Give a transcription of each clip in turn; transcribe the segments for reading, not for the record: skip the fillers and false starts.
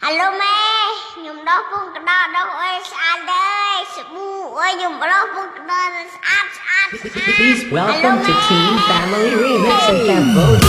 Alo mẹ, nhung đó cũng có đó đâu ơi sao đây, sự bu ơi nhung đó cũng có đó áp. Please welcome to Team Family Remix in Cambodia.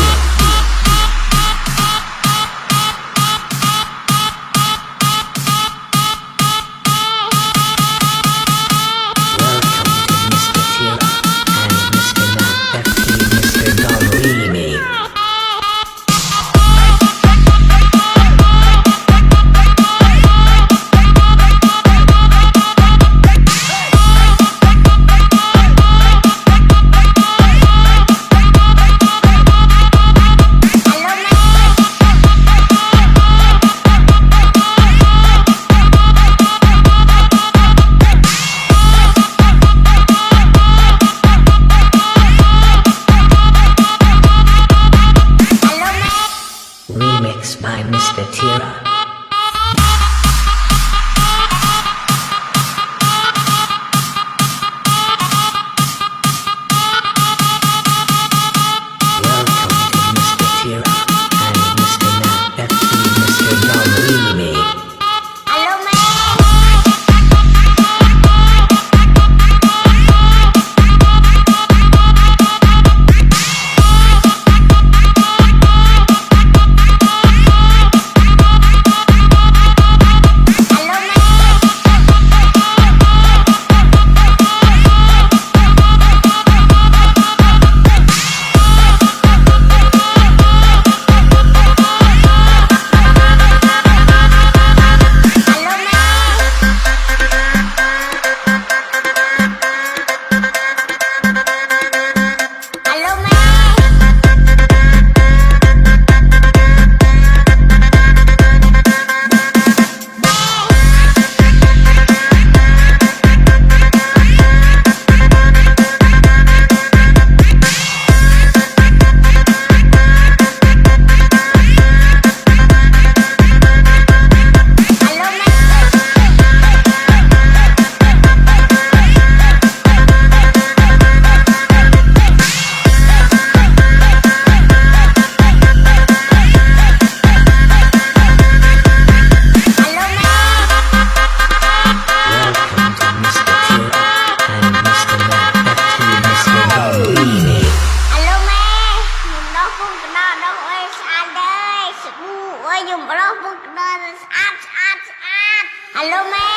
Remix by Mr. Tira. Dùng đó cũng có đó áp. Alo mẹ.